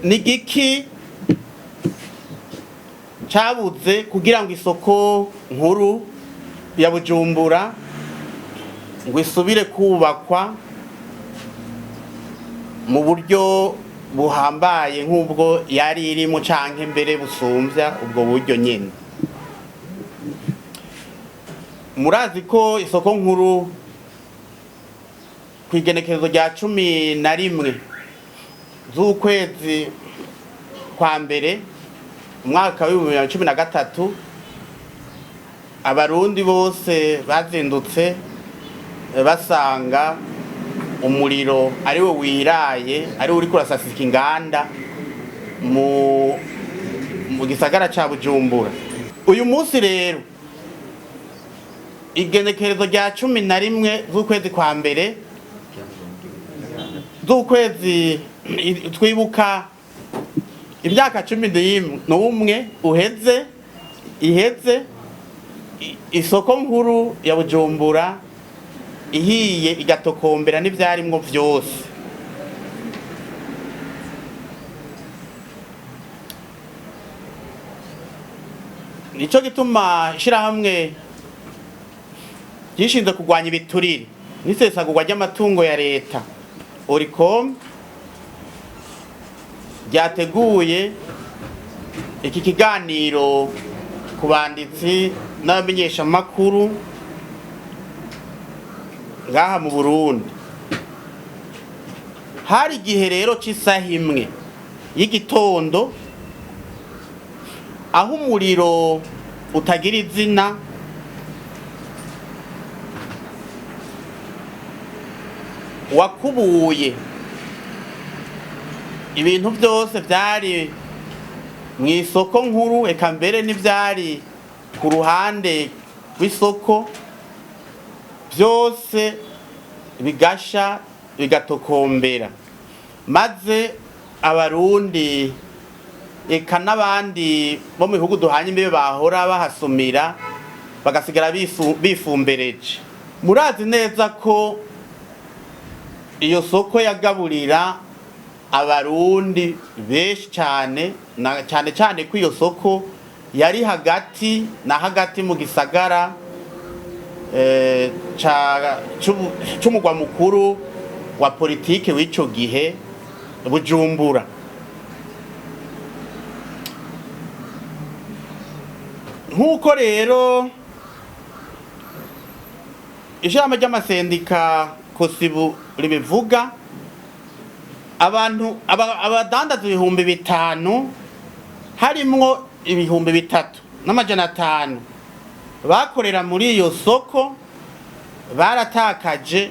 Nigiki cabuze kugira ngo isoko nkuru ya Bujumbura ngo isubire kubakwa mu buryo buhambaye nk'ubwo yari irimo canke mbere busumvya ubwo buryo nyene. Murazi ko isoko nkuru kw'igenekerezo rya 11 z'ukwezi kwa mbere umwaka wa 2013 abarundi bose bazindutse basanga umuriro ari wo wiraye ari uri kurasasika inganda mu gisagara ca Bujumbura. Uyu munsi rero igenekerezo rya 11 z'ukwezi kwa mbere z'ukwezi twibuka imyaka 11 iheze isoko nkuru ya Bujumbura ihiye igatokombera n'ivyarimwo vyose. Nico gituma ishirahamwe gishinzwe kurwanya ibiturire n'isesagurwa ry'amatungo ya leta Oricom ryateguye iki kiganiro ku banditsi n'abamenyesha makuru ngaha mu Burundi. Hari igihe rero c'isaha imwe y'igitondo aho umuriro utagira izina wakubuye ibintu byose vyari mw'isoko nkuru, eka mbere n'ivyari ku ruhande rw'isoko byose bigasha bigatokombera, maze abarundi eka n'abandi bo mu bihugu duhanye imbibe bahora bahasumira bagasigara bifumbereje. Murazi neza ko iyo soko yagaburira abarundi benshi cane ko iyo soko yari hagati na hagati mu gisagara c'umugwa mukuru wa politike w'ico gihe Bujumbura. Nk'uko rero ishamba ry'amasendika kosibu ribivuga, abantu abadandaza 5,000 harimwo 3,500 bakorera muri iyo soko baratakaje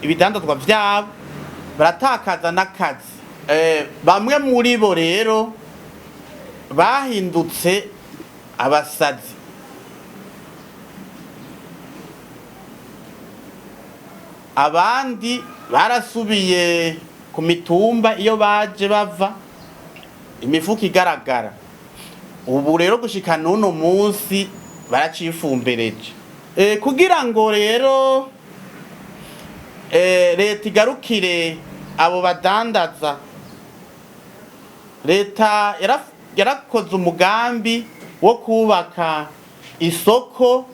ibidandazwa vyabo, baratakaza n'akazi. Bamwe muri bo rero bahindutse abasazi. Abandi barasubiye ku mitumba iyo baje bava imifuka igaragara. Ubu rero gushika n'uno munsi baracifumbereje. Kugira ngo rero leta igarukire abo badandaza, leta yarakoze umugambi wo kubaka isoko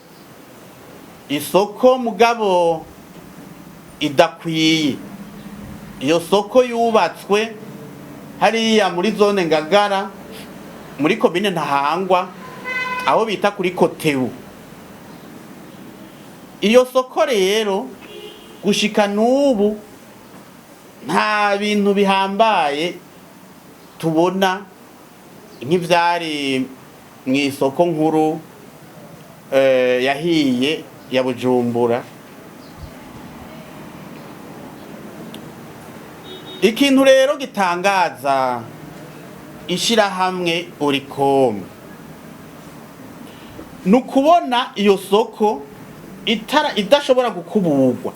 mugabo idakwiye. Iyo soko yubatswe hariya muri zone Ngagara muri komine Ntahangwa aho bita kuri Kotebu. Iyo soko rero gushika n'ubu nta bintu bihambaye tubona nk'ivyari mw'isoko nkuru yahiye ya Bujumbura. Ikintu rero gitangaza ishirahamwe Oricom nukubona iyo soko idashobora gukuburwa,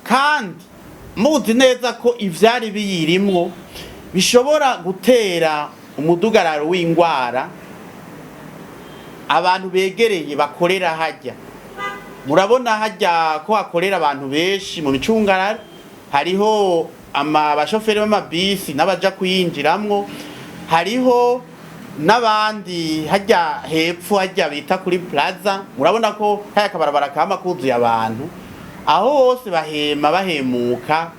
kandi muzi neza ko ivyari biyirimwo bishobora gutera umudugararo w'ingwara abantu begereye bakorera hajya. Murabona hajya ko hakorera abantu benshi mu micungararo, hariho abashoferi b'amabisi n'abaja kwinjiramwo, hariho n'abandi hajya hepfo hajya bita kuri plaza, murabona ko kaya kabarabara kama kuzuye abantu, aho hose bahemuka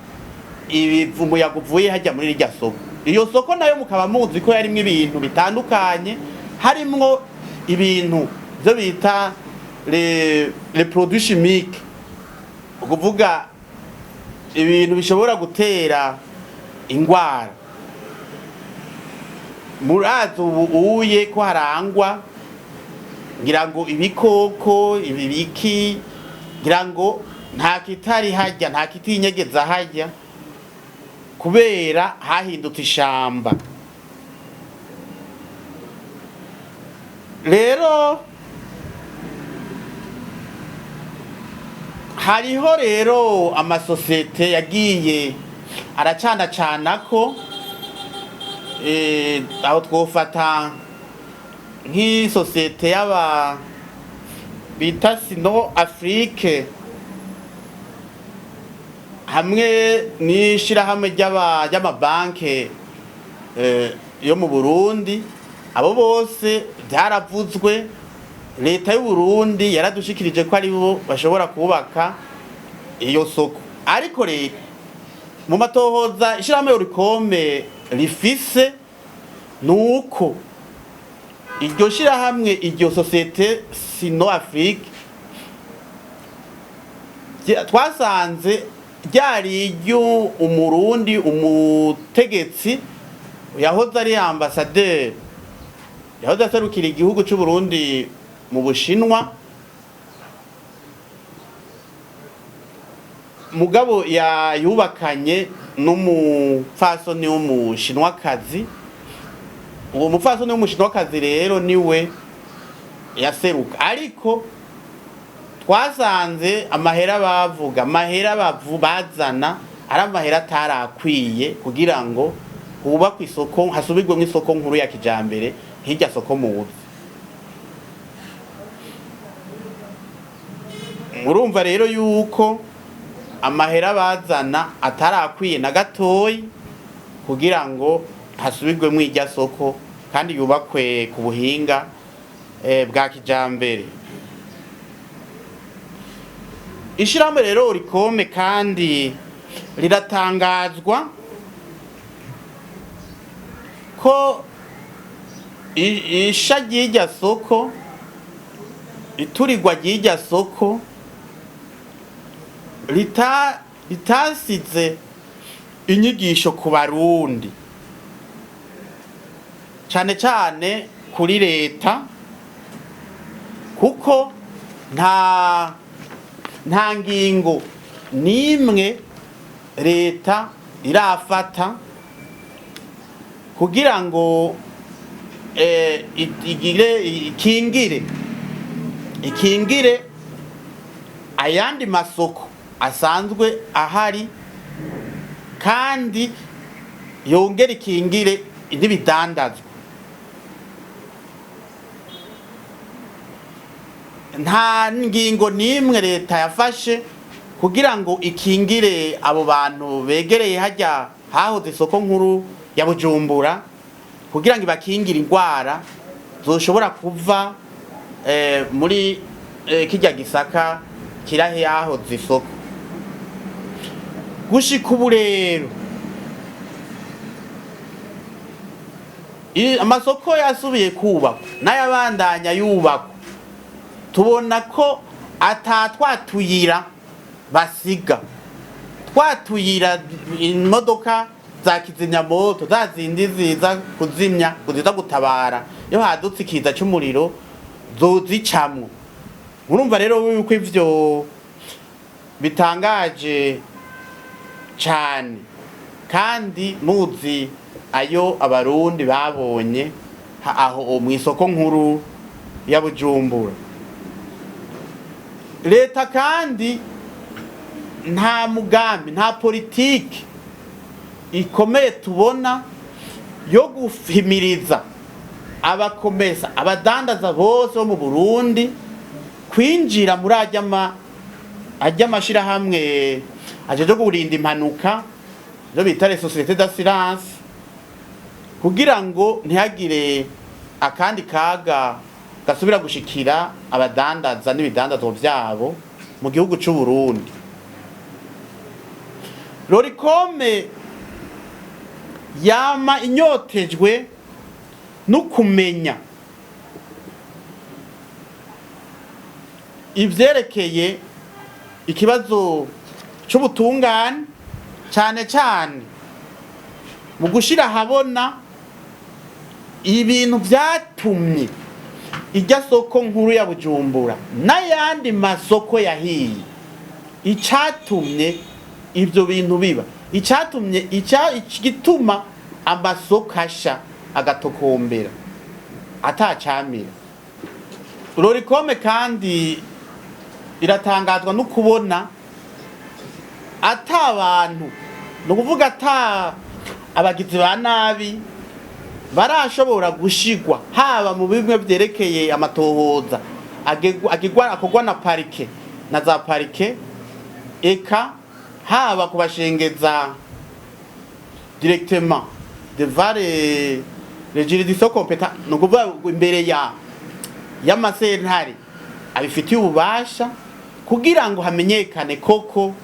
umuyaga uvuye hajya muri irya soko. Iyo soko nayo mukaba muzi ko yarimwo ibintu bitandukanye, harimwo ibintu byo bita les produits chimiques, ukuvuga ibintu bishobora gutera ingwara. Murazi ubuye ko harangwa ngira ngo ibikoko ibibiki, ngira ngo nta kitari hajya, nta kitinyegeza hajya, kubera hahindutse ishamba. Rero hariho rero amasosiyete yagiye aracana ko aho twofata nk'isosiyete y'aba bita Sino Afrique hamwe n'ishirahamwe ry'amabanke yo mu Burundi. Abo bose byaravuzwe, leta y'u Burundi yaradushikirije ko ari bo bashobora kubaka iyo soko. Ariko rero mu matohoza ishirahamwe urikome rifise nuko iryo shirahamwe, iryo sosiyete Sino Afrique twasanze ryari iryo umurundi umutegetsi yahoze ari ambasaderi, yahoze aserukira igihugu cy'u Burundi mu Bushinwa, mugabo yubakanye n'umupfasoni w'umushinwakazi. Uwo mupfasoni w'umushinwakazi rero niwe yaseruka, ariko twasanze amahera bazana ari amahera atarakwiye kugira ngo hubakwe isoko, hasubirwemo isoko nkuru ya kijambere hirya soko muzi. Murumva rero yuko amahera bazana atarakwiye na gatoyi kugira ngo hasubirwemo irya soko kandi yubakwe ku buhinga bwa kijambere. Ishirahamwe rero urikome kandi riratangazwa ko isha ry'irya soko, iturirwa ry'irya soko ritasize inyigisho ku Barundi, cane cane kuri leta, kuko nta ngingo n'imwe leta irafata kugira ngo ikingire ayandi masoko asanzwe ahari, kandi yongera ikingire n'ibidandazwa. Nta ngingo n'imwe leta yafashe kugira ngo ikingire abo bantu begereye hajya hahoze isoko nkuru ya Bujumbura, kugira ngo ibakingire ingwara zoshobora kuva muri kijya gisaka kirahe yahoze isoko. Gushika ubu rero amasoko yasubiye kubakwa n'ayabandanya yubakwa, tubona ko atatwatuyira basiga, twatuyira imodoka za kizimyamoto za zindi ziza kuzimya, kuziza gutabara iyo hadutse ikiza cy'umuriro zozicamwo. Murumva rero yuko ivyo bitangaje cyane, kandi muzi ayo Abarundi babonye aho mu isoko nkuru ya Bujumbura. Leta kandi nta mugambi, nta politiki ikomeye tubona yo guhimiriza abakomesa, abadandaza bose bo mu Burundi kwinjira muri ajya amashirahamwe ajeje kurinda impanuka byo bita les sociétés d'assurance, kugira ngo ntihagire akandi kaga gasubira gushikira abadandaza n'ibidandazwa vyabo mu gihugu c'u Burundi. Loricome yama inyotejwe no kumenya ivyerekeye ikibazo c'ubutungane, cane cane mu gushira habona ibintu vyatumye irya soko nkuru ya Bujumbura n'ayandi masoko yahiye, icatumye ivyo bintu biba, icatumye igituma amasoko asha agatokombera atacamira. Loricome kandi iratangazwa no kubona ata abantu, no kuvuga ata abagizi ba nabi barashobora gushigwa, haba mu bimwe vyerekeye amatohoza akogwa na parike na za parike, eka haba kubashengeza directement devant les juridictions compétentes, no kuvuga imbere y'amasentare abifitiye ububasha, kugira ngo hamenyekane koko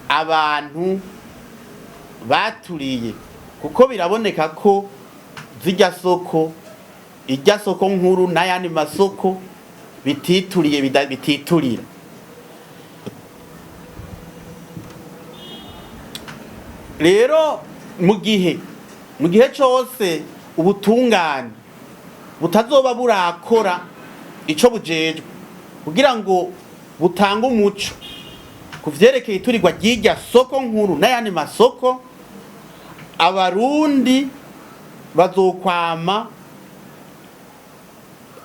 abantu baturiye, kuko biraboneka ko irya soko nkuru n'ayandi masoko bitituriye bititurira. Rero mu gihe cyose ubutungane butazoba burakora ico bujejwe kugira ngo butange umuco ku vyerekeye iturirwa ry'irya soko nkuru n'ayandi masoko, abarundi bazokwama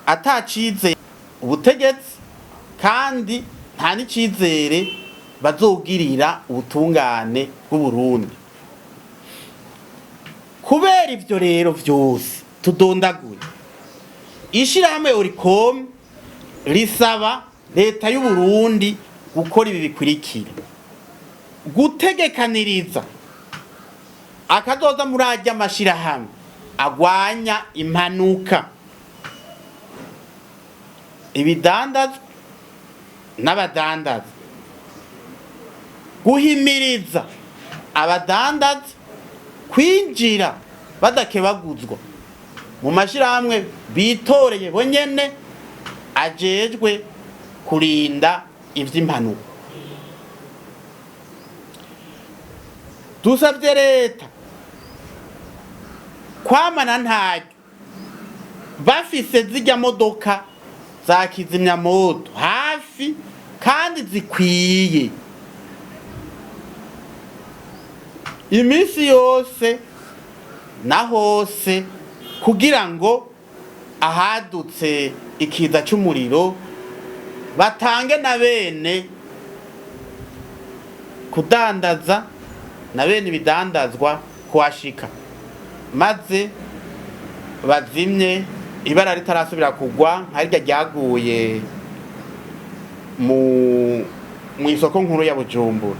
atacizeye ubutegetsi, kandi nta n'icizere bazogirira ubutungane bw'Uburundi. Kubera ivyo rero vyose tudondaguye, ishirahamwe Loricome risaba leta y'u Burundi gukora ibi bikurikira: gutegekaniriza akazoza muri arya mashirahamwe agwanya impanuka, ibidandazwa n'abadandaza, guhimiriza abadandaza kwinjira badakebaguzwa mu mashirahamwe bitoreye bonyene ajejwe kurinda ivy'impanuka. Dusavye leta kwamana ntaryo bafise zirya modoka za kizimyamoto hafi kandi zikwiye imisi yose na hose, kugira ngo ahadutse ikiza c'umuriro batange na bene kudandaza na bene ibidandazwa kuhashika, maze bazimye ibara ritarasubira kugwa nkarirya ryaguye mu isoko nkuru ya Bujumbura.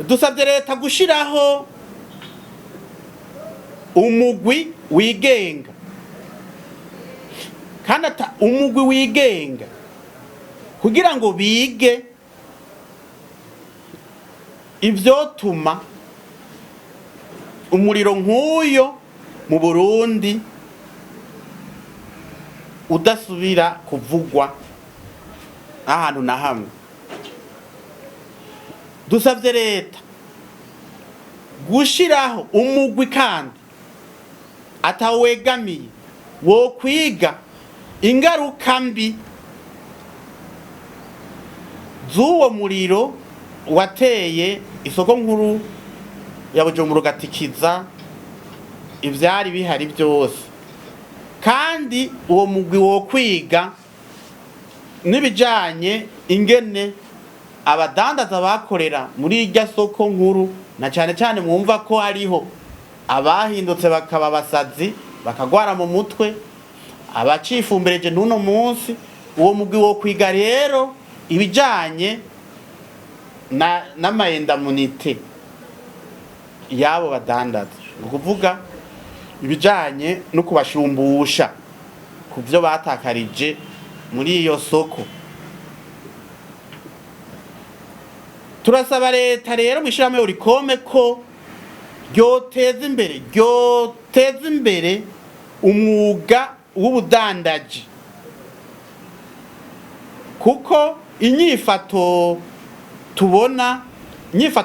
Dusabye leta gushiraho umugwi wigenga, kandi umugwi wigenga kugira ngo bige ivyotuma umuriro nk'uyo mu Burundi udasubira kuvugwa ahantu na hamwe. Dusavye leta gushiraho umugwi kandi atawegamiye wo kwiga ingaruka mbi z'uwo muriro wateye isoko nkuru ya Bujumbura ugatikiza ivyari bihari byose, kandi uwo mugwi wo kwiga n'ibijanye ingene abadandaza bakorera muri irya soko nkuru, na cane cane mwumva ko hariho abahindutse bakaba abasazi bakagwara mu mutwe, abacifumbereje n'uno munsi. Uwo mugwi wo kwiga rero ibijanye n'amayendamunite y'abo badandaza, ni ukuvuga ibijanye no kubashumbusha ku byo batakarije muri iyo soko. Turasaba leta rero mwishirahamwe Oricome ko ryoteza imbere umwuga w'ubudandaji, kuko inyifato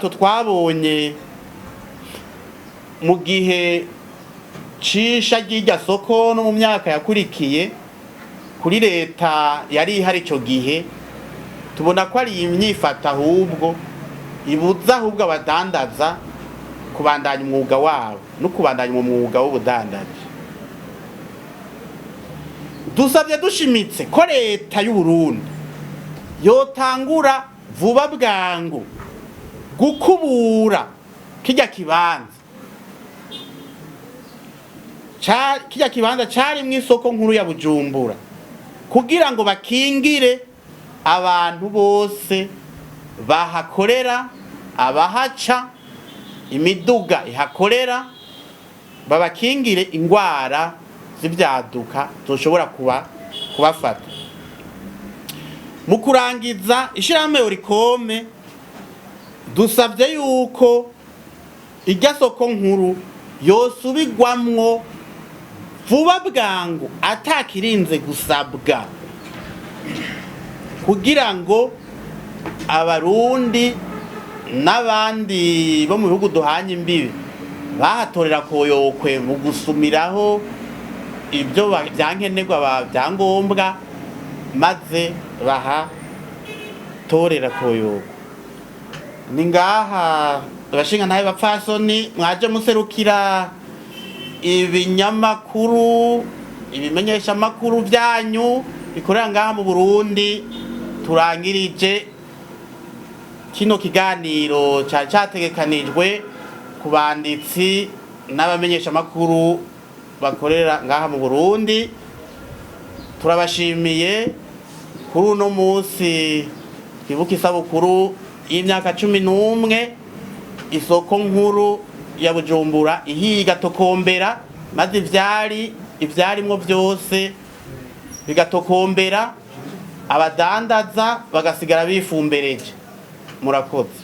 twabonye mu gihe cisha ry'irya soko no mu myaka yakurikiye kuri leta yari ihari ico gihe, tubona ko ari imyifato ahubwo ibuza ahubwo abadandaza kubandanya umwuga wabo no kubandanya umwuga w'ubudandaji. Dusabye dushimitse ko leta y'u Burundi yotangura vuba bwangu gukubura kirya kibanza cari mw'isoko nkuru ya Bujumbura, kugira ngo bakingire abantu bose bahakorera, abahaca, imiduga ihakorera, babakingire ingwara z'ivyaduka zoshobora kubafata. Mu kurangiza, ishirahamwe Oricome dusavye yuko irya soko nkuru yosubirwamwo vuba bwangu atakirinze gusabwa, kugira ngo abarundi n'abandi bo mu bihugu duhanye imbibi bahatorera koyokwe mu gusumiraho ibyo byankenerwa byangombwa, maze bahatorera koyokwe. Ni ngaha abashinga ntabe bapfasoni mwaje muserukira ibinyamakuru, ibimenyesha makuru byanyu bikorera ngaha mu Burundi, turangirije kino kiganiro cyategekanijwe ku banditsi n'abamenyesha makuru bakorera ngaha mu Burundi. Turabashimiye kuri uno munsi twibuka isabukuru y'imyaka 11 isoko nkuru ya Bujumbura ihiga tokombera, maze ivyarimwo byose bigatokombera, abadandaza bagasigara bifumbereje. Murakoze.